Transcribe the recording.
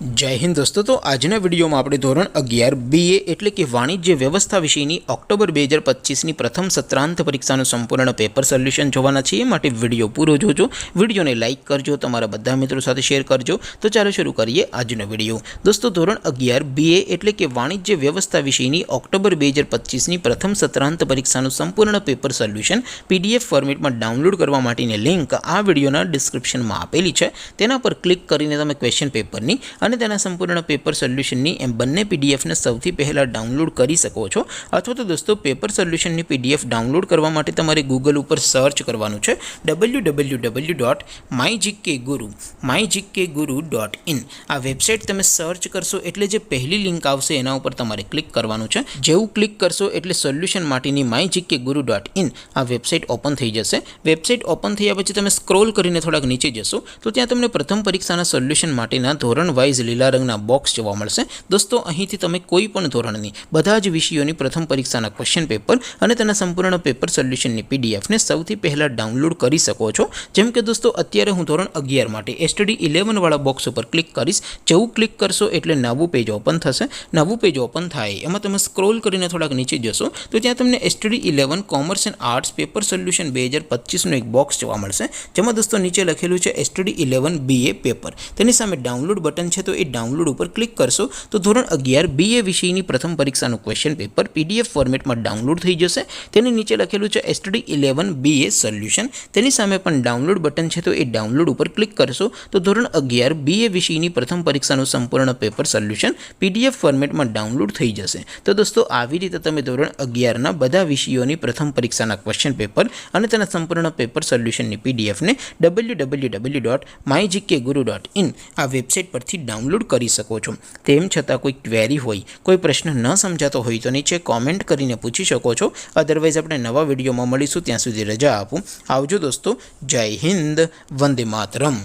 जय हिंद दोस्तों। तो आजना विडियो में આપણે ધોરણ 11 BA એટલે કે વાણિજ્ય વ્યવસ્થા વિષયની ઓક્ટોબર 2025ની પ્રથમ સત્રાંત પરીક્ષાનું સંપૂર્ણ પેપર સોલ્યુશન જોવાના છીએ। માટે વિડિયો પૂરો જોજો, વિડિયોને લાઈક કરજો, તમારા બધા મિત્રો સાથે શેર કરજો। તો ચાલો શરૂ કરીએ આજનો વિડિયો। દોસ્તો ધોરણ 11 BA એટલે કે વાણિજ્ય વ્યવસ્થા વિષયની ઓક્ટોબર 2025ની પ્રથમ સત્રાંત પરીક્ષાનું સંપૂર્ણ પેપર સોલ્યુશન PDF ફોર્મેટમાં ડાઉનલોડ કરવા માટેની લિંક આ વિડિયોના ડિસ્ક્રિપ્શનમાં આપેલી છે। તેના પર ક્લિક કરીને તમે ક્વેશ્ચન પેપરની અને તેના સંપૂર્ણ પેપર સોલ્યુશનની એમ બંને પીડીએફને સૌથી પહેલાં ડાઉનલોડ કરી શકો છો। અથવા તો દોસ્તો પેપર સોલ્યુશનની પીડીએફ ડાઉનલોડ કરવા માટે તમારે ગૂગલ ઉપર સર્ચ કરવાનું છે www.mygkguru.in। આ વેબસાઇટ તમે સર્ચ કરશો એટલે જે પહેલી લિંક આવશે એના ઉપર તમારે ક્લિક કરવાનું છે। જેવું ક્લિક કરશો એટલે સોલ્યુશન માટેની mygkguru.in આ વેબસાઇટ ઓપન થઈ જશે। વેબસાઇટ ઓપન થયા પછી તમે સ્ક્રોલ કરીને થોડાક નીચે જશો તો ત્યાં તમને પ્રથમ પરીક્ષાના સોલ્યુશન માટેના ધોરણ વાઇઝ લીલા રંગના બોક્સ જોવા મળશે। દોસ્તો અહીંથી તમે કોઈ પણ ધોરણની બધા જ વિષયોની પ્રથમ પરીક્ષાના ક્વેશ્ચન પેપર અને તેના સંપૂર્ણ પેપર સોલ્યુશનની પીડીએફને સૌથી પહેલાં ડાઉનલોડ કરી શકો છો। જેમ કે દોસ્તો અત્યારે હું ધોરણ 11 માટે STD 11 વાળા બોક્સ ઉપર ક્લિક કરીશ। જેવું ક્લિક કરશો એટલે નવું પેજ ઓપન થશે। નવું પેજ ઓપન થાય એમાં તમે સ્ક્રોલ કરીને થોડાક નીચે જશો તો ત્યાં તમને STD 11 commerce and arts paper solution 2025નું એક બોક્સ જોવા મળશે। જેમાં દોસ્તો નીચે લખેલું છે STD 11 BA પેપર। તેની સામે ડાઉનલોડ બટન છે તો એ ડાઉનલોડ ઉપર ક્લિક કરશો તો ધોરણ 11 BA વિષયની પ્રથમ પરીક્ષાનું ક્વેશ્ચન પેપર PDF ફોર્મેટમાં ડાઉનલોડ થઈ જશે। તેની નીચે લખેલું છે STD 11 BA સોલ્યુશન। તેની સામે પણ ડાઉનલોડ બટન છે તો એ ડાઉનલોડ ઉપર ક્લિક કરશો તો ધોરણ 11 BA વિષયની પ્રથમ પરીક્ષાનું સંપૂર્ણ પેપર સોલ્યુશન PDF ફોર્મેટમાં ડાઉનલોડ થઈ જશે। તો દોસ્તો આવી રીતે તમે ધોરણ 11ના બધા વિષયોની પ્રથમ પરીક્ષાના ક્વેશ્ચન પેપર અને તેના સંપૂર્ણ પેપર સોલ્યુશનની પીડીએફને www.mygkguru.in આ વેબસાઇટ પરથી ડાઉનલોડ કરી શકો છો। તેમ છતાં કોઈ ક્વેરી હોય, કોઈ પ્રશ્ન ન સમજાતો હોય તો નીચે કોમેન્ટ કરીને પૂછી શકો છો। અધરવાઇઝ આપણે નવા વિડીયોમાં મળીશું, ત્યાં સુધી રજા આપું। આવજો દોસ્તો, જય હિન્દ, વંદે માતરમ।